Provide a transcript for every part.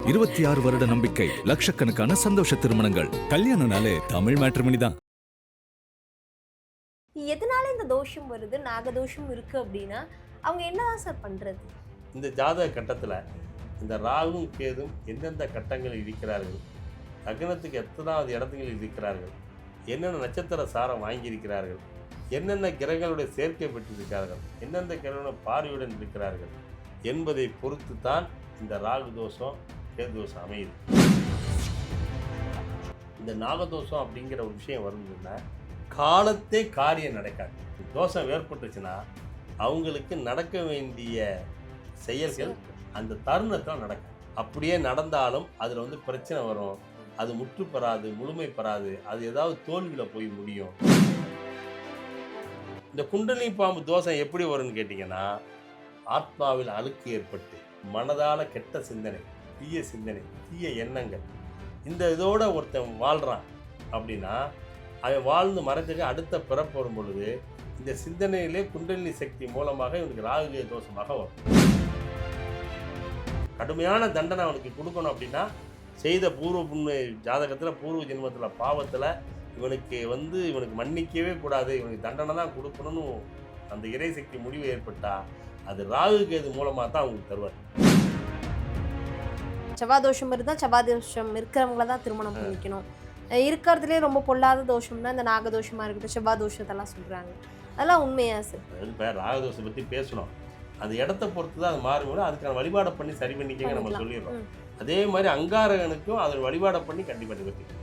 26 வருட நம்பிக்கை, லட்சக்கணக்கான சந்தோஷ திருமணங்கள். கல்யாணம்னாலே தமிழ் மேட்ரிமோனி தான். எதனால இந்த தோஷம் வருது, நாகதோஷம் இருக்கு அப்படின்னா அவங்க என்னதான் சார் பண்றது? இந்த ஜாதக கட்டத்தில் இந்த ராகும் கேதும் எந்தெந்த கட்டங்களில் இருக்கிறார்கள், லக்னத்துக்கு எத்தனாவது இடத்துகளில் இருக்கிறார்கள், என்னென்ன நட்சத்திர சாரம் வாங்கியிருக்கிறார்கள், என்னென்ன கிரகங்களுடைய சேர்க்கை பெற்றிருக்கிறார்கள், எந்தெந்த கிரகங்களுடைய பார்வையுடன் இருக்கிறார்கள் என்பதை பொறுத்து தான் இந்த ராகு தோஷம் கேது தோஷம் அமையுது. இந்த நாகதோஷம் அப்படிங்கிற ஒரு விஷயம் வருதுன்னா காலத்தே காரியம் நடக்காது. தோஷம் ஏற்பட்டுச்சுன்னா அவங்களுக்கு நடக்க வேண்டிய செயல்கள் அந்த தருணத்தில் நடக்கும். அப்படியே நடந்தாலும் அதில் வந்து பிரச்சனை வரும், அது முற்று பெறாது, முழுமை பெறாது, அது ஏதாவது தோல்வியில் போய் முடியும். இந்த குண்டலினி பாம்பு தோஷம் எப்படி வரும்னு கேட்டிங்கன்னா, ஆத்மாவில் அழுக்கு ஏற்பட்டு மனதால் கெட்ட சிந்தனை, தீய சிந்தனை, தீய எண்ணங்கள், இந்த இதோட ஒருத்தன் வாழ்கிறான் அப்படின்னா அவன் வாழ்ந்து மறைஞ்சது அடுத்த பிறப்பு வரும் பொழுது இந்த சிந்தனையிலே குண்டலினி சக்தி மூலமாக இவனுக்கு ராகு தோஷமாக வரும். கடுமையான தண்டனை அவனுக்கு கொடுக்கணும் அப்படின்னா செய்த பூர்வ புண்ணு ஜாதகத்தில் பூர்வ ஜென்மத்தில் பாவத்தில் இவனுக்கு மன்னிக்கவே கூடாது, இவனுக்கு தண்டனை தான் கொடுக்கணும்னு அந்த இறைசக்தி முடிவு ஏற்பட்டா அது ராகு கேது மூலமாக தான் அவங்களுக்கு தருவார். செவ்வாதோஷம் இருந்தால் செவ்வாதோஷம் இருக்கிறவங்கள தான் திருமணம் பண்ணிக்கணும். இருக்கிறதுலே ரொம்ப பொல்லாத தோஷம்னா இந்த நாகதோஷமாக இருக்கட்டும், செவ்வாதோஷத்தெல்லாம் சொல்கிறாங்க. அதெல்லாம் உண்மையா சார்? இப்போ ராகதோஷத்தை பற்றி பேசணும், அந்த இடத்த பொறுத்து தான் அது மாறும்போது அதுக்கான வழிபாடை பண்ணி சரி பண்ணிக்கங்க நம்ம சொல்லிடுறோம். அதே மாதிரி அங்காரகனுக்கும் அதை வழிபாடை பண்ணி கண்டிப்பாக நிவர்த்தி.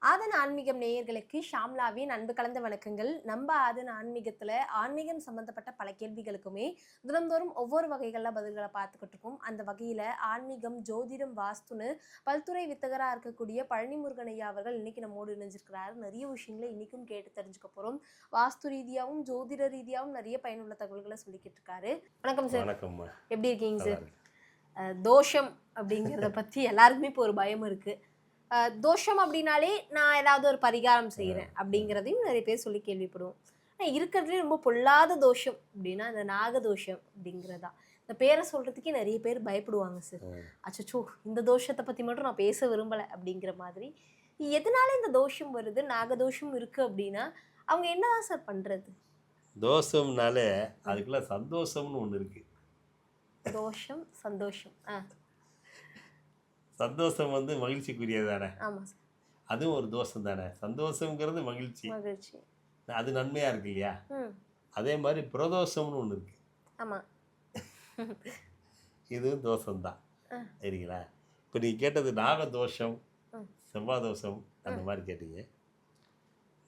ஆதன் ஆன்மீகம் நேயர்களுக்கு ஷாம்லாவின் அன்பு கலந்த வணக்கங்கள். நம்ம ஆதன் ஆன்மீகத்துல ஆன்மீகம் சம்பந்தப்பட்ட பல கேள்விகளுக்குமே தினந்தோறும் ஒவ்வொரு வகைகளில் பதில்களை பார்த்துக்கிட்டு இருக்கோம். அந்த வகையில ஆன்மீகம், ஜோதிடம், வாஸ்துன்னு பல்துறை வித்தகராக இருக்கக்கூடிய பழனி முருகன் ஐயா அவர்கள் இன்னைக்கு நம்மோடு இணைஞ்சிருக்கிறாரு. நிறைய விஷயங்களை இன்னைக்கும் கேட்டு தெரிஞ்சுக்க போறோம். வாஸ்து ரீதியாகவும் ஜோதிட ரீதியாகவும் நிறைய பயனுள்ள தகவல்களை சொல்லிக்கிட்டு இருக்காரு. வணக்கம் சார். வணக்கம். எப்படி இருக்கீங்க சார்? தோஷம் அப்படிங்கிறத பத்தி எல்லாருக்குமே இப்போ ஒரு பயம் இருக்கு. தோஷம் அப்படின்னாலே நான் ஏதாவது ஒரு பரிகாரம் செய்கிறேன் அப்படிங்கிறதையும் நிறைய பேர் சொல்லி கேள்விப்படுவோம். ஆனால் இருக்கிறதுலே ரொம்ப பொல்லாத தோஷம் அப்படின்னா இந்த நாகதோஷம் அப்படிங்கிறதா. இந்த பேரை சொல்கிறதுக்கே நிறைய பேர் பயப்படுவாங்க சார். அச்சோ, இந்த தோஷத்தை பற்றி மட்டும் நான் பேச விரும்பலை அப்படிங்கிற மாதிரி. எதனால இந்த தோஷம் வருது, நாகதோஷம் இருக்குது அப்படின்னா அவங்க என்னதான் சார் பண்ணுறது? தோஷம்னாலே அதுக்குள்ள சந்தோஷம்னு ஒன்று இருக்குது. தோஷம், சந்தோஷம். சந்தோஷம் வந்து மகிழ்ச்சிக்குரியது தானே. ஆமாம் சார். அதுவும் ஒரு தோஷம் தானே. சந்தோஷங்கிறது மகிழ்ச்சி, அது நன்மையாக இருக்கு இல்லையா? அதே மாதிரி பிரதோஷம்னு ஒன்று இருக்கு. ஆமாம், இதுவும் தோஷம்தான். சரிங்களா? இப்போ நீ கேட்டது நாகதோஷம், செவ்வாதோஷம் அந்த மாதிரி கேட்டீங்க.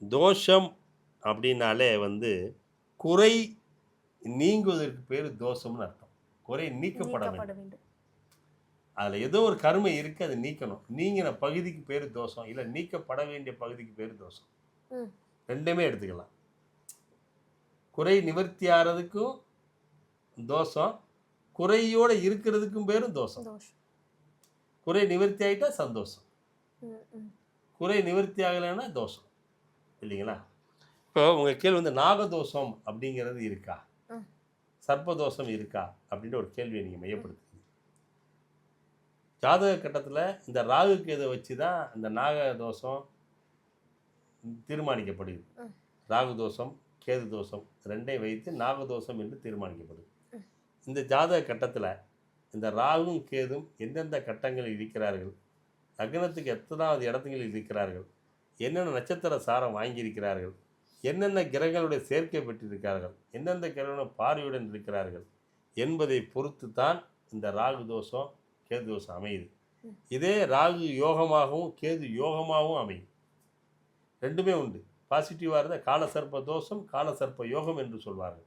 தோஷம் அப்படின்னாலே வந்து குறை நீங்குவதற்கு பேர் தோஷம்னு அர்த்தம். குறை நீக்கப்பட வேண்டும். அதில் ஏதோ ஒரு கருமை இருக்குது, அது நீக்கணும். நீங்கின பகுதிக்கு பேர் தோஷம், இல்லை நீக்கப்பட வேண்டிய பகுதிக்கு பேர் தோஷம். ரெண்டுமே எடுத்துக்கலாம். குறை நிவர்த்தி ஆகிறதுக்கும் தோஷம், குறையோடு இருக்கிறதுக்கும் பேரும் தோஷம். குறை நிவர்த்தி ஆகிட்டா சந்தோஷம், குறை நிவர்த்தி ஆகலைன்னா தோஷம், இல்லைங்களா? இப்போ உங்கள் கேள்வி வந்து நாகதோஷம் அப்படிங்கிறது இருக்கா, சர்ப்பதோஷம் இருக்கா அப்படின்ற ஒரு கேள்வியை நீங்கள் மையப்படுத்து. ஜாதக கட்டத்தில் இந்த ராகு கேதை வச்சு தான் இந்த நாகதோஷம் தீர்மானிக்கப்படுது. ராகு தோஷம், கேது தோஷம் ரெண்டையும் வைத்து நாகதோஷம் என்று தீர்மானிக்கப்படுது. இந்த ஜாதக கட்டத்தில் இந்த ராகும் கேதும் எந்தெந்த கட்டங்களில் இருக்கிறார்கள், லக்னத்துக்கு எத்தனாவது இடத்துகளில் இருக்கிறார்கள், என்னென்ன நட்சத்திர சாரம் வாங்கியிருக்கிறார்கள், என்னென்ன கிரகங்களுடைய சேர்க்கை பெற்றிருக்கிறார்கள், எந்தெந்த கிரகங்களுடைய பார்வையுடன் இருக்கிறார்கள் என்பதை பொறுத்து தான் இந்த ராகு தோஷம் கேது தோஷம் அமையுது. இதே ராகு யோகமாகவும் கேது யோகமாகவும் அமையும். ரெண்டுமே உண்டு. பாசிட்டிவாக இருந்தால் காலசர்ப்ப தோஷம், காலசர்ப்ப யோகம் என்று சொல்வார்கள்.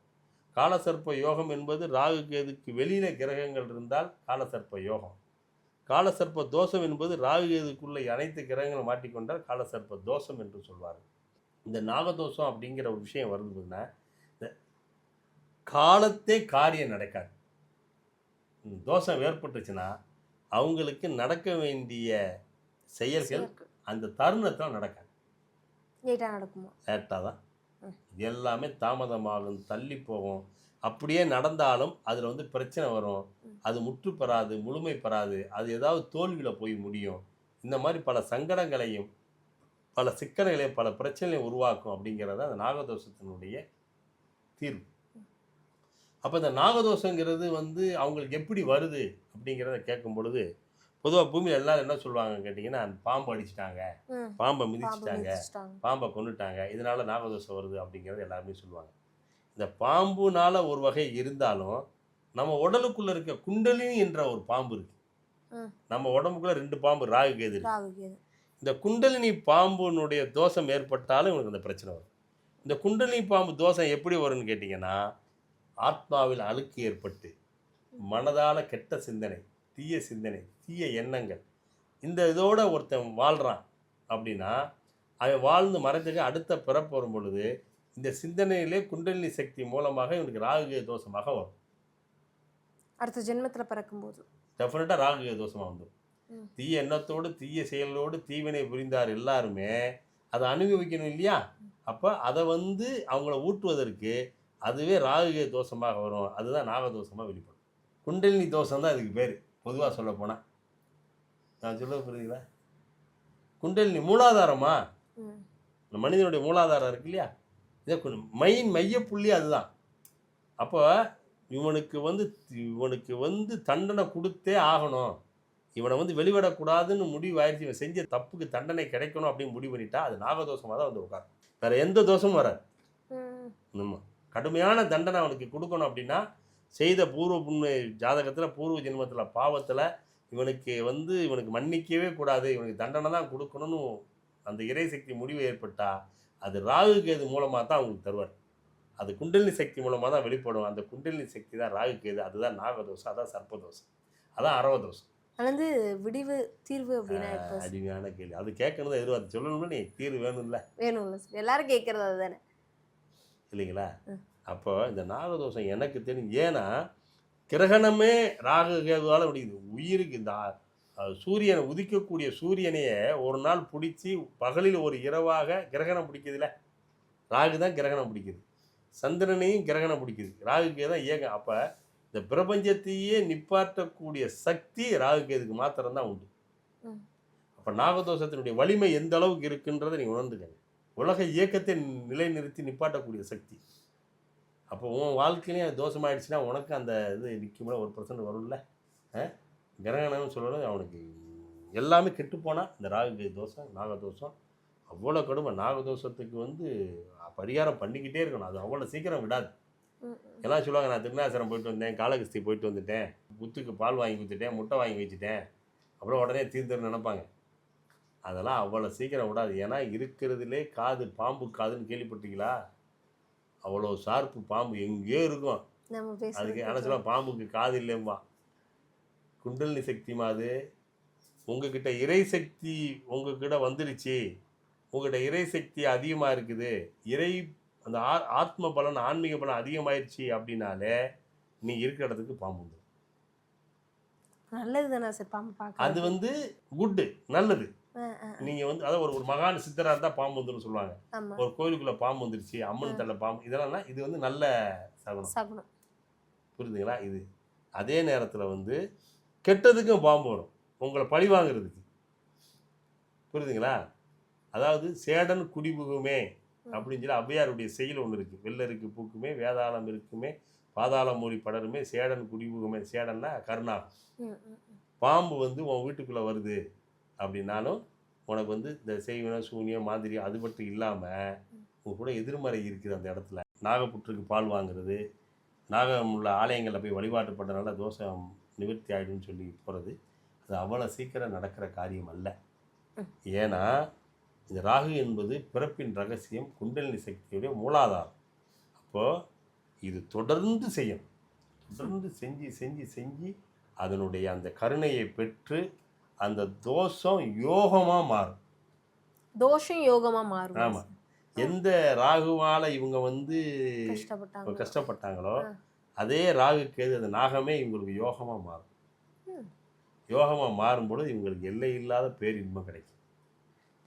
காலசர்ப்ப யோகம் என்பது ராகு கேதுக்கு வெளியில் கிரகங்கள் இருந்தால் காலசர்ப்ப யோகம். காலசர்ப்ப தோஷம் என்பது ராகு கேதுக்குள்ளே அனைத்து கிரகங்களும் மாட்டிக்கொண்டால் காலசர்ப்ப தோஷம் என்று சொல்வார்கள். இந்த நாகதோஷம் அப்படிங்கிற ஒரு விஷயம் வருதுன்னா இந்த காலத்தே காரியம் நடக்காது. தோஷம் ஏற்பட்டுச்சுன்னா அவங்களுக்கு நடக்க வேண்டிய செயல்கள் அந்த தருணத்தில் நடக்காது. லேட்டாக தான் எல்லாமே தாமதமாகும், தள்ளி போகும். அப்படியே நடந்தாலும் அதில் வந்து பிரச்சனை வரும், அது முற்று பெறாது, முழுமை பெறாது, அது ஏதாவது தோல்வியில் போய் முடியும். இந்த மாதிரி பல சங்கடங்களையும் பல சிக்கல்களையும் பல பிரச்சனைகளையும் உருவாக்கும் அப்படிங்கிறது அந்த நாகதோஷத்தினுடைய தீர்வு. அப்போ இந்த நாகதோஷங்கிறது வந்து அவங்களுக்கு எப்படி வருது அப்படிங்கிறத கேட்கும் பொழுது பொதுவாக பூமியில் எல்லாரும் என்ன சொல்லுவாங்க கேட்டிங்கன்னா, பாம்பு அடிச்சிட்டாங்க, பாம்பை மிதிச்சிட்டாங்க, பாம்பை கொண்டுட்டாங்க, இதனால நாகதோஷம் வருது அப்படிங்கிறது எல்லாருமே சொல்லுவாங்க. இந்த பாம்புனால ஒரு வகை இருந்தாலும் நம்ம உடலுக்குள்ள இருக்க குண்டலினி என்ற ஒரு பாம்பு இருக்கு. நம்ம உடம்புக்குள்ள 2 பாம்பு ராகு கேது இருக்கு. இந்த குண்டலினி பாம்புனுடைய தோஷம் ஏற்பட்டாலும் இவனுக்கு அந்த பிரச்சனை வரும். இந்த குண்டலினி பாம்பு தோஷம் எப்படி வரும்னு கேட்டிங்கன்னா, ஆத்மாவில் அழுக்கு ஏற்பட்டு மனதால கெட்ட சிந்தனை, தீய சிந்தனை, தீய எண்ணங்கள், இந்த இதோட ஒருத்தன் வாழ்கிறான் அப்படின்னா அவன் வாழ்ந்து மறைஞ்சக அடுத்த பிறப்பு வரும் பொழுது இந்த சிந்தனையிலே குண்டலினி சக்தி மூலமாக இவனுக்கு ராகு தோஷமாக வரும். அடுத்த ஜென்மத்தில் பிறக்கும்போது டெஃபினட்டாக ராகு தோஷமாக வந்துடும். தீய எண்ணத்தோடு தீய செயலோடு தீவினை புரிந்தார் எல்லாருமே அதை அனுபவிக்கணும் இல்லையா? அப்போ அதை வந்து அவங்கள ஊட்டுவதற்கு அதுவே ராகு தோஷமாக வரும். அதுதான் நாகதோஷமாக வெளிப்படும். குண்டலினி தோஷம் தான் இதுக்கு பேர். பொதுவாக சொல்ல போனால் நான் சொல்ல புரியுதுங்களா? குண்டலினி மூலாதாரமா, மனிதனுடைய மூலாதாரம் இருக்கு இல்லையா, இதை மையப்புள்ளி அதுதான். அப்போ இவனுக்கு வந்து தண்டனை கொடுத்தே ஆகணும், இவனை வந்து வெளிவிடக்கூடாதுன்னு முடிவு ஆயிடுச்சு, இவன் செஞ்ச தப்புக்கு தண்டனை கிடைக்கணும் அப்படின்னு முடிவு பண்ணிட்டா அது நாகதோஷமாக தான் வந்து உட்காரும். வேறு எந்த தோஷமும் வராது. நம்ம கடுமையான தண்டனை அவனுக்கு கொடுக்கணும் அப்படின்னா செய்த பூர்வ புண்ணிய ஜாதகத்தில் பூர்வ ஜென்மத்தில் பாவத்தில் இவனுக்கு மன்னிக்கவே கூடாது, இவனுக்கு தண்டனை தான் கொடுக்கணும்னு அந்த இறைசக்தி முடிவு ஏற்பட்டால் அது ராகு கேது மூலமாக தான் அவங்களுக்கு தருவார். அது குண்டலினி சக்தி மூலமாக தான் வெளிப்படும். அந்த குண்டலினி சக்தி தான் ராகு கேது. அதுதான் நாகதோஷம், அதான் சர்ப்பதோஷம், அதான் அரவதோஷம். அது விடிவு தீர்வு அப்படின்னா அருமையான கேள்வி. அது கேட்கணும் எதுவும் அது சொல்லணும்னா நீ தீர்வு வேணும்ல எல்லாரும் கேட்கறது அதுதானே இல்லைங்களா? அப்போ இந்த நாகதோஷம் எனக்கு தெரியும். ஏன்னா கிரகணமே ராகு கேதுவால் முடியுது. உயிருக்கு இந்த சூரியனை உதிக்கக்கூடிய சூரியனையே ஒரு நாள் பிடிச்சி பகலில் ஒரு இரவாக கிரகணம் பிடிக்குதுல்ல, ராகு தான் கிரகணம் பிடிக்குது. சந்திரனையும் கிரகணம் பிடிக்குது, ராகு கேது தான் இயங்க. அப்போ இந்த பிரபஞ்சத்தையே நிப்பாட்டக்கூடிய சக்தி ராகு கேதுக்கு மாத்திரம்தான் உண்டு. அப்போ நாகதோஷத்தினுடைய வலிமை எந்த அளவுக்கு இருக்குன்றதை நீங்கள் உணர்ந்துக்கங்க. உலக இயக்கத்தை நிலைநிறுத்தி நிப்பாட்டக்கூடிய சக்தி. அப்போ உன் வாழ்க்கையிலையும் அது தோஷமாயிடுச்சுன்னா உனக்கு அந்த இது நிற்கும்ல, 1% வரும்ல. கிரகணம்னு சொல்லணும் அவனுக்கு எல்லாமே கெட்டுப்போனால் இந்த ராகு தோஷம் நாகதோஷம் அவ்வளோ கடுமை. நாகதோஷத்துக்கு வந்து பரிகாரம் பண்ணிக்கிட்டே இருக்கணும், அது அவ்வளோ சீக்கிரம் விடாது. எல்லாம் சொல்லுவாங்க, நான் திருநாசரம் போயிட்டு வந்தேன், காளகஸ்தி போயிட்டு வந்துட்டேன், புத்துக்கு பால் வாங்கி கொடுத்துட்டேன், முட்டை வாங்கி வச்சுட்டேன், அப்புறம் உடனே தீர்ந்துன்னு நினைப்பாங்க. அதெல்லாம் அவ்வளோ சீக்கிரம் விடாது. ஏன்னா இருக்கிறதுலே காது பாம்பு காதுன்னு கேள்விப்பட்டீங்களா? அவ்வளோ ஷார்ப்பு பாம்பு எங்கேயோ இருக்கும். அதுக்கு ஆனால் பாம்புக்கு காது இல்லைம்பா. குண்டலினி சக்தி மாதிரி உங்ககிட்ட இறை சக்தி உங்ககிட்ட வந்துடுச்சு, உங்கள்கிட்ட இறை சக்தி அதிகமாக இருக்குது, அந்த ஆத்ம பலன் ஆன்மீக பலன் அதிகமாயிடுச்சு அப்படின்னாலே நீ இருக்கிற இடத்துக்கு பாம்பு வந்துடும். நல்லது தானே சார் பாம்பு பார்க்க? அது வந்து குட்டு, நல்லது. நீங்கள் வந்து அதாவது ஒரு மகான் சித்தராக இருந்தால் பாம்பு வந்துடும் சொல்லுவாங்க. ஒரு கோயிலுக்குள்ளே பாம்பு வந்துருச்சு, அம்மன் தள்ள பாம்பு, இதெல்லாம் இது வந்து நல்ல சகுனம். புரியுதுங்களா? இது அதே நேரத்தில் வந்து கெட்டதுக்கும் பாம்பு வரும், உங்களை பழி வாங்குறதுக்கு. புரியுதுங்களா? அதாவது சேடன் குடிபுகுமே அப்படின்னு சொல்லி ஔவையாருடைய செயல் ஒன்று இருக்குது. வெள்ளருக்கு பூக்குமே வேதாளம் இருக்குமே பாதாளம் மூடி படருமே சேடன் குடிபுகுமே. சேடன்னா கருணாகம். பாம்பு வந்து உன் வீட்டுக்குள்ளே வருது அப்படின்னாலும் உனக்கு வந்து இந்த செய்வனம் சூனியம் மாதிரி அது மட்டும் இல்லாமல் உங்க கூட எதிர்மறை இருக்குது அந்த இடத்துல. நாகப்புற்றுக்கு பால் வாங்குறது, நாகம் உள்ள ஆலயங்களில் போய் வழிபாட்டு பண்ணுறதுனால தோஷம் நிவர்த்தி ஆகிடும்னு சொல்லி போகிறது, அது அவ்வளோ சீக்கிரம் நடக்கிற காரியம் அல்ல. ஏன்னா இந்த ராகு என்பது பிறப்பின் ரகசியம், குண்டலினி சக்தியுடைய மூலாதாரம். அப்போது இது தொடர்ந்து செய்யணும், தொடர்ந்து செஞ்சு செஞ்சு செஞ்சு அதனுடைய அந்த கருணையை பெற்று அந்த தோஷம் யோகமாக மாறும். தோஷம் யோகமாக மாறும். ஆமாம். எந்த ராகுவால் இவங்க வந்து கஷ்டப்பட்டாங்களோ அதே ராகு கேது அந்த நாகமே இவங்களுக்கு யோகமாக மாறும். யோகமாக மாறும்பொழுது இவங்களுக்கு எல்லை இல்லாத பேரின்பம் கிடைக்கும்.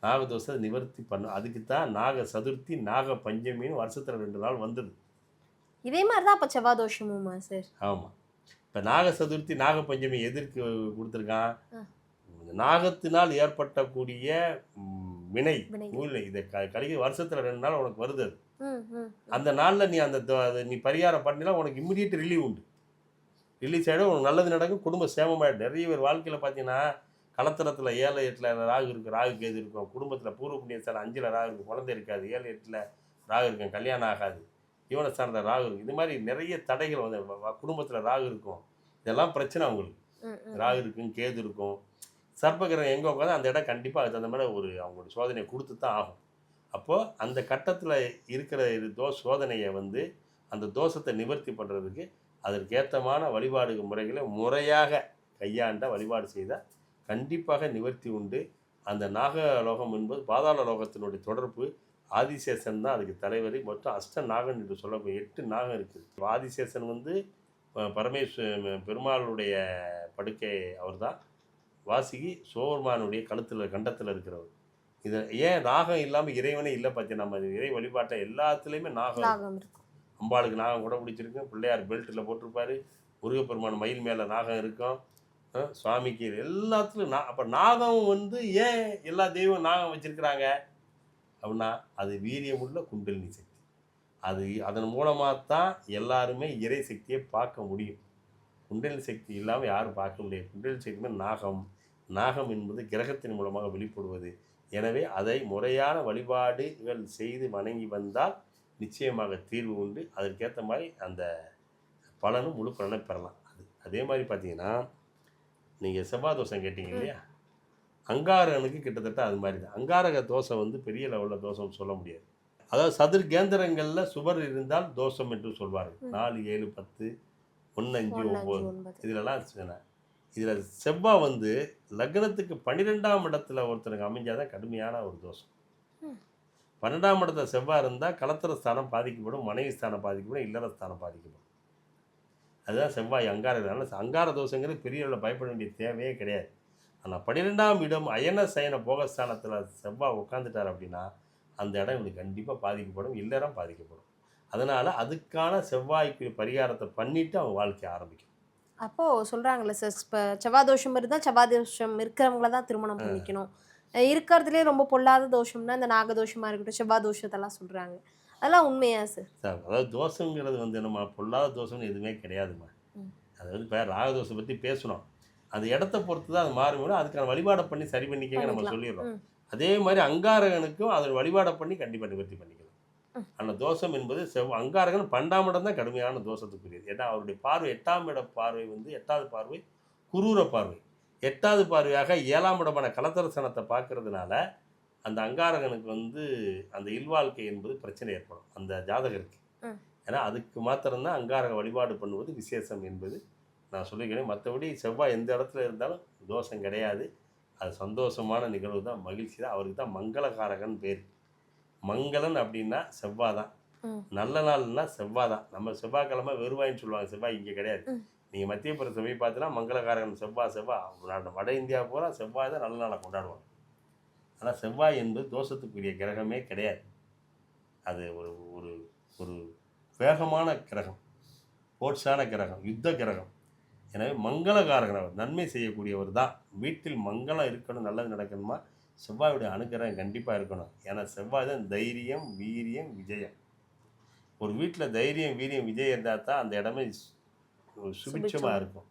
நாகதோஷத்தை நிவர்த்தி பண்ணும். அதுக்கு தான் நாக சதுர்த்தி நாக பஞ்சமின்னு வருஷத்தில் 2 நாள் வந்தது. இதே மாதிரி தான் அப்போ செவ்வாய் தோஷமுமா சார்? ஆமாம். இப்போ நாக சதுர்த்தி நாக பஞ்சமி எதற்கு கொடுத்துருக்கான்? நாகத்தினால் ஏற்பட்டக்கூடிய வினை ஊழல் இதை கழிக்க வருஷத்தில் 2 நாள் உனக்கு வருது. அது அந்த நாளில் நீ அதை நீ பரிகாரம் பண்ணினா உனக்கு இம்மிடியேட் ரிலீவ் உண்டு. ரிலீஸ் ஆகிடும், உனக்கு நல்லது நடக்கும், குடும்ப சேமமாகிடும். நிறைய பேர் வாழ்க்கையில் பார்த்தீங்கன்னா களத்திரத்தில் 7, 8 ராகு இருக்கும், ராகு கேது இருக்கும். குடும்பத்தில் பூர்வ புண்ணிய ஸ்தானம் 5 ராகு இருக்கும், குழந்தை இருக்காது. 7, 8 ராகு இருக்கும், கல்யாணம் ஆகாது. இவனை சார்ந்த ராகு இருக்கும். இது மாதிரி நிறைய தடைகள் வந்து குடும்பத்தில் ராகு இருக்கும். இதெல்லாம் பிரச்சனை அவங்களுக்கு. ராகு இருக்கும், கேது இருக்கும். சர்ப்பகிரகம் எங்கே உட்காந்து அந்த இடம் கண்டிப்பாக அதுக்கு தகுந்த மாதிரி அவங்களோட சோதனையை கொடுத்து தான் ஆகும். அப்போது அந்த கட்டத்தில் இருக்கிற சோதனையை வந்து அந்த தோஷத்தை நிவர்த்தி பண்ணுறதுக்கு அதற்கேற்றமான வழிபாடு முறைகளை முறையாக கையாண்ட வழிபாடு செய்தால் கண்டிப்பாக நிவர்த்தி உண்டு. அந்த நாகலோகம் என்பது பாதாள லோகத்தினுடைய தொடர்பு. ஆதிசேஷன் தான் அதுக்கு தலைவர். மொத்தம் அஷ்ட நாகன் என்று சொல்லக்கூடிய 8 நாகம் இருக்குது. ஆதிசேஷன் வந்து பெருமாளுடைய படுக்கை அவர் தான். வாசுகி சோர்மானுடைய கண்டத்தில் இருக்கிறவர். இதை ஏன் நாகம் இல்லாமல் இறைவனே இல்லை பார்த்தீங்கன்னா, நம்ம இறை வழிபாட்டை எல்லாத்துலேயுமே நாகம் இருக்கும். அம்பாளுக்கு நாகம் கூட பிடிச்சிருக்கு, பிள்ளையார் பெல்ட்டில் போட்டிருப்பாரு, முருகப்பெருமான் மயில் மேலே நாகம் இருக்கும், சுவாமிக்கு எல்லாத்துலையும் அப்போ நாகம் வந்து ஏன் எல்லா தெய்வம் நாகம் வச்சுருக்கிறாங்க அப்படின்னா, அது வீரியமுள்ள குண்டலினி சக்தி. அதன் மூலமாக தான் எல்லாருமே இறை சக்தியை பார்க்க முடியும். குண்டலினி சக்தி இல்லாமல் யாரும் பார்க்க முடியாது. குண்டலினி சக்தி நாகம் என்பது கிரகத்தின் மூலமாக வெளிப்படுவது. எனவே அதை முறையான வழிபாடுகள் செய்து வணங்கி வந்தால் நிச்சயமாக தீர்வு உண்டு. அதற்கேற்ற மாதிரி அந்த பலனும் முழு பலனை பெறலாம். அதே மாதிரி பார்த்தீங்கன்னா, நீங்கள் செவ்வாய் தோஷம் கேட்டீங்க இல்லையா, அங்காரகனுக்கு கிட்டத்தட்ட அது மாதிரி தான். அங்காரக தோஷம் வந்து பெரிய லெவலில் தோஷம் சொல்ல முடியாது. அதாவது சதுர்கேந்திரங்களில் சுபர் இருந்தால் தோஷம் என்று சொல்வார்கள். 4, 7, 10, 1, 5, 9 இதிலெல்லாம். இதில் செவ்வாய் வந்து லக்னத்துக்கு 12ஆம் இடத்துல ஒருத்தருக்கு அமைஞ்சாதான் கடுமையான ஒரு தோஷம். 12ஆம் இடத்துல செவ்வாய் இருந்தால் களத்திர ஸ்தானம் பாதிக்கப்படும், மனைவி ஸ்தானம் பாதிக்கப்படும், இல்லற ஸ்தானம் பாதிக்கப்படும். அதுதான் செவ்வாய் அங்காரனால அங்கார தோஷங்கிறது பெரிய அளவில் பயப்பட வேண்டிய தேவையே கிடையாது. ஆனால் 12ஆம் இடம் அயன சயன போகஸ்தானத்தில் செவ்வாய் உட்காந்துட்டார் அப்படின்னா அந்த இடம் இவனுக்கு கண்டிப்பாக பாதிக்கப்படும், இல்லறம் பாதிக்கப்படும். அதனால் அதுக்கான செவ்வாய்க்கு பரிகாரத்தை பண்ணிவிட்டு அவன் வாழ்க்கையை ஆரம்பிக்கும். அப்போது சொல்கிறாங்களே சார், இப்போ செவ்வாய் தோஷம் இருந்தால் செவ்வாய் தோஷம் இருக்கிறவங்கள தான் திருமணம் பண்ணிக்கணும். இருக்கிறதுலே ரொம்ப பொல்லாத தோஷம்னா இந்த நாகதோஷமாக இருக்கட்டும், செவ்வாய் தோஷத்தெல்லாம் சொல்கிறாங்க. அதெல்லாம் உண்மையா சார்? அதாவது தோஷங்கிறது வந்து நம்ம பொல்லாத தோஷம்னு எதுவுமே கிடையாதுமா. அதாவது இப்போ ராகதோஷம் பற்றி பேசணும், அந்த இடத்த பொறுத்து தான் அது மாறும். அதுக்கான வழிபாடை பண்ணி சரி பண்ணிக்கங்க நம்ம சொல்லிடுறோம். அதே மாதிரி அங்காரகனுக்கும் அதை வழிபாடை பண்ணி கண்டிப்பாக நிவர்த்தி பண்ணிக்கலாம். அந்த தோஷம் என்பது அங்காரகன் 12ஆம் இடம் தான் கடுமையான தோஷத்துக்குரியது. ஏன்னா அவருடைய பார்வை 8ஆம் இட பார்வை வந்து 8வது பார்வை குரூர பார்வை. 8வது பார்வையாக 7ஆம் இடமான கலத்தரசனத்தை பார்க்கறதுனால அந்த அங்காரகனுக்கு வந்து அந்த இல்வாழ்க்கை என்பது பிரச்சனை ஏற்படும் அந்த ஜாதகருக்கு. ஏன்னா அதுக்கு மாத்திரம்தான் அங்காரக வழிபாடு பண்ணுவது விசேஷம் என்பது நான் சொல்லிக்கிறேன். மற்றபடி செவ்வாய் எந்த இடத்துல இருந்தாலும் தோஷம் கிடையாது. அது சந்தோஷமான நிகழ்வு தான், மகிழ்ச்சி தான். அவருக்கு தான் மங்களகாரகன் பேர். மங்களன் அப்படின்னா செவ்வாய் தான், நல்ல நாள்னா செவ்வாய் தான். நம்ம செவ்வாய்க்கிழமை வெறுவாயின்னு சொல்லுவாங்க, செவ்வாய் இங்கே கிடையாது. நீங்கள் மத்திய பிரதேச போய் பார்த்தீங்கன்னா மங்களகாரகன் செவ்வாய் வட இந்தியா பூரா செவ்வாய் தான் நல்ல நாளை கொண்டாடுவாங்க. ஆனால் செவ்வாய் என்பது தோஷத்துக்குரிய கிரகமே கிடையாது. அது ஒரு ஒரு ஒரு வேகமான கிரகம், போட்ஸான கிரகம், யுத்த கிரகம். எனவே மங்களகாரகன் அவர், நன்மை செய்யக்கூடியவர் தான். வீட்டில் மங்களம் இருக்கணும், நல்லது நடக்கணுமா, செவ்வாயுடைய அனுகிரகம் கண்டிப்பாக இருக்கணும். ஏன்னா செவ்வாய் தான் தைரியம், வீரியம், விஜயம். ஒரு வீட்டில் தைரியம், வீரியம், விஜயம் இருந்தால் தான் அந்த இடமே சுபிட்சமாக இருக்கும்.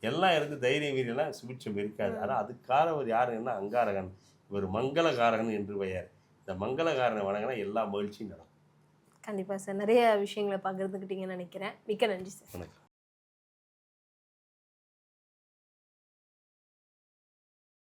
எல்லாம் இருக்குது, தைரியம், வீரியம்லாம் சுபிட்சம் இருக்காது. ஆனால் அதுக்காரவர் யாருன்னா அங்காரகன். இவர் மங்களகாரகன் என்று பெயர். இந்த மங்களகாரனை வணங்கினா எல்லா மகிழ்ச்சியும் நடக்கும். கண்டிப்பாக சார், நிறைய விஷயங்களை பகிர்ந்துக்கிட்டீங்கன்னு நினைக்கிறேன். மிக்க நன்றி சார். வணக்கம்.